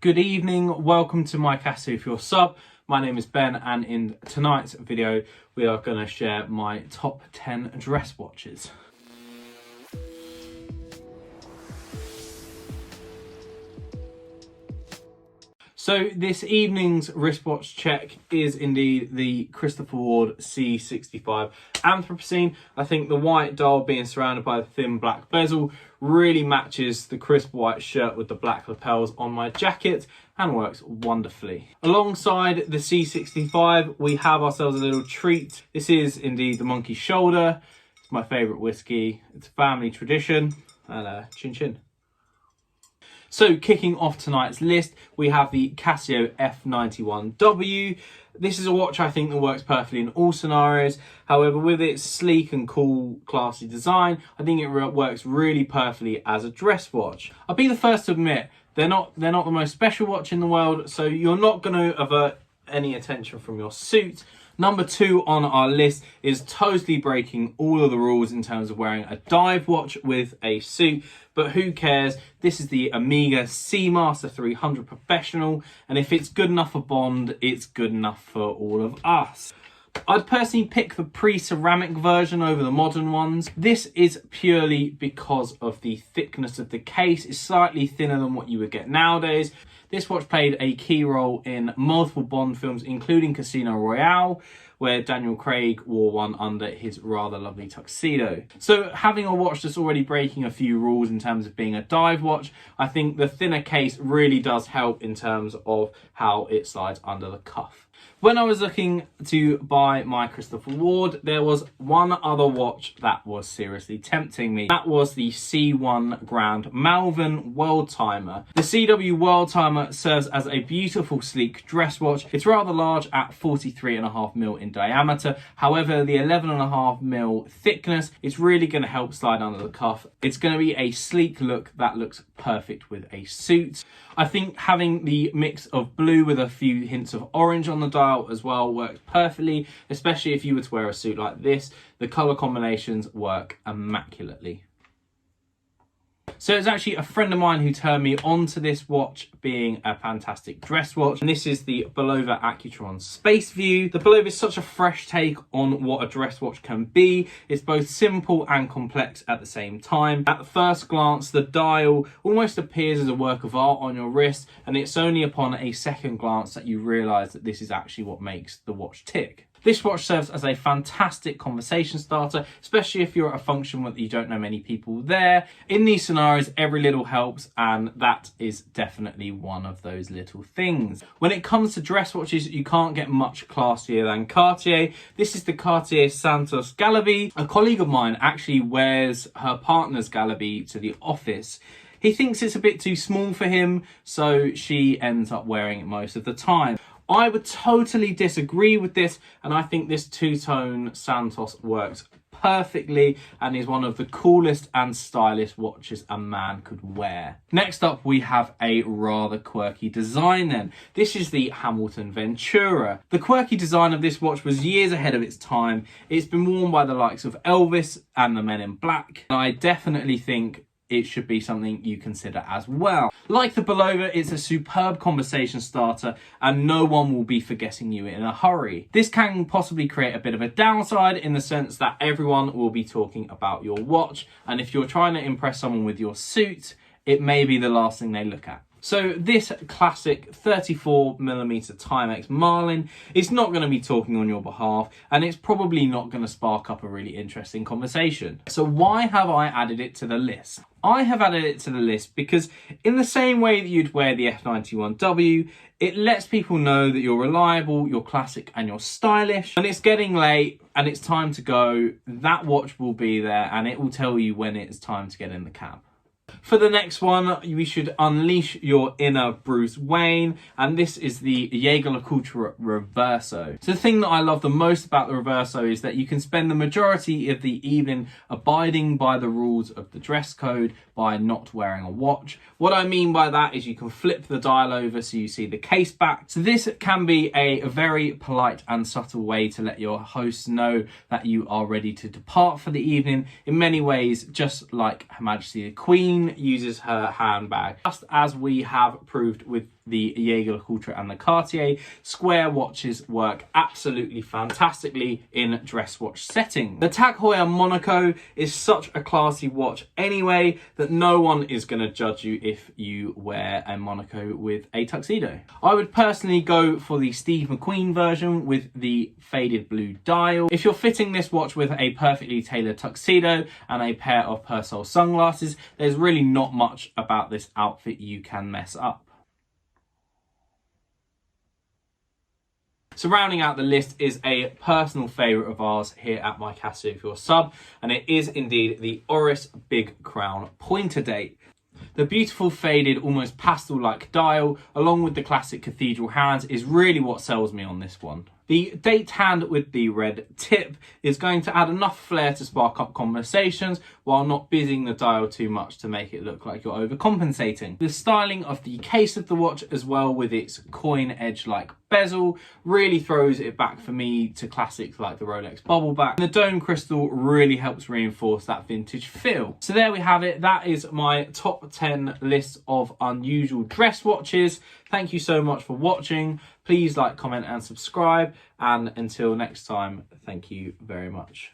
Good evening, welcome to my Casio if you're sub. My name is Ben, and in tonight's video we are going to share my top 10 dress watches. So this evening's wristwatch check is indeed the Christopher Ward C65 Anthropocene. I think the white dial being surrounded by the thin black bezel really matches the crisp white shirt with the black lapels on my jacket and works wonderfully. Alongside the C65, we have ourselves a little treat. This is indeed the Monkey Shoulder. It's my favourite whiskey. It's a family tradition, and chin chin. So kicking off tonight's list, we have the Casio F91W. This is a watch I think that works perfectly in all scenarios. However, with its sleek and cool, classy design, I think it works really perfectly as a dress watch. I'll be the first to admit, they're not the most special watch in the world, so you're not going to avert any attention from your suit. Number 2 on our list is totally breaking all of the rules in terms of wearing a dive watch with a suit, but who cares? This is the Omega Seamaster 300 Professional, and if it's good enough for Bond, it's good enough for all of us. I'd personally pick the pre-ceramic version over the modern ones. This is purely because of the thickness of the case. It's slightly thinner than what you would get nowadays. This watch played a key role in multiple Bond films, including Casino Royale, where Daniel Craig wore one under his rather lovely tuxedo. So having a watch that's already breaking a few rules in terms of being a dive watch, I think the thinner case really does help in terms of how it slides under the cuff. When I was looking to buy my Christopher Ward, there was one other watch that was seriously tempting me. That was the C1 Grand Malvin World Timer. The CW World Timer serves as a beautiful, sleek dress watch. It's rather large at 43.5mm in diameter. However, the 11.5mm thickness is really going to help slide under the cuff. It's going to be a sleek look that looks perfect with a suit. I think having the mix of blue with a few hints of orange on the dial as well works perfectly, especially if you were to wear a suit like this. The colour combinations work immaculately. So it's actually a friend of mine who turned me onto this watch being a fantastic dress watch. And this is the Bulova Accutron Space View. The Bulova is such a fresh take on what a dress watch can be. It's both simple and complex at the same time. At the first glance, the dial almost appears as a work of art on your wrist. And it's only upon a second glance that you realise that this is actually what makes the watch tick. This watch serves as a fantastic conversation starter, especially if you're at a function where you don't know many people there. In these scenarios, every little helps, and that is definitely one of those little things. When it comes to dress watches, you can't get much classier than Cartier. This is the Cartier Santos Gala. A colleague of mine actually wears her partner's Gala to the office. He thinks it's a bit too small for him, so she ends up wearing it most of the time. I would totally disagree with this, and I think this two-tone Santos works perfectly and is one of the coolest and stylish watches a man could wear. Next up, we have a rather quirky design then. This is the Hamilton Ventura. The quirky design of this watch was years ahead of its time. It's been worn by the likes of Elvis and the Men in Black, and I definitely think it should be something you consider as well. Like the Bulova, it's a superb conversation starter and no one will be forgetting you in a hurry. This can possibly create a bit of a downside in the sense that everyone will be talking about your watch, and if you're trying to impress someone with your suit, it may be the last thing they look at. So this classic 34mm Timex Marlin is not going to be talking on your behalf, and it's probably not going to spark up a really interesting conversation. So why have I added it to the list? I have added it to the list because in the same way that you'd wear the F91W, it lets people know that you're reliable, you're classic and you're stylish. And it's getting late and it's time to go. That watch will be there and it will tell you when it's time to get in the cab. For the next one, we should unleash your inner Bruce Wayne, and this is the JaegerLeCoultre Reverso. So the thing that I love the most about the Reverso is that you can spend the majority of the evening abiding by the rules of the dress code by not wearing a watch. What I mean by that is you can flip the dial over so you see the case back. So this can be a very polite and subtle way to let your hosts know that you are ready to depart for the evening. In many ways, just like Her Majesty the Queen Queen uses her handbag. Just as we have proved with the JaegerLeCoultre and the Cartier, square watches work absolutely fantastically in dress watch setting. The Heuer Monaco is such a classy watch anyway that no one is going to judge you if you wear a Monaco with a tuxedo. I would personally go for the Steve McQueen version with the faded blue dial. If you're fitting this watch with a perfectly tailored tuxedo and a pair of Persol sunglasses, there's really not much about this outfit you can mess up. So rounding out the list is a personal favourite of ours here at my Casio for Your Sub, and it is indeed the Oris Big Crown Pointer Date. The beautiful faded, almost pastel-like dial, along with the classic cathedral hands, is really what sells me on this one. The date hand with the red tip is going to add enough flair to spark up conversations while not busying the dial too much to make it look like you're overcompensating. The styling of the case of the watch, as well with its coin edge-like bezel, really throws it back for me to classics like the Rolex Bubble Back. And the dome crystal really helps reinforce that vintage feel. So there we have it. That is my top 10 list of unusual dress watches. Thank you so much for watching. Please like, comment and subscribe. And until next time, thank you very much.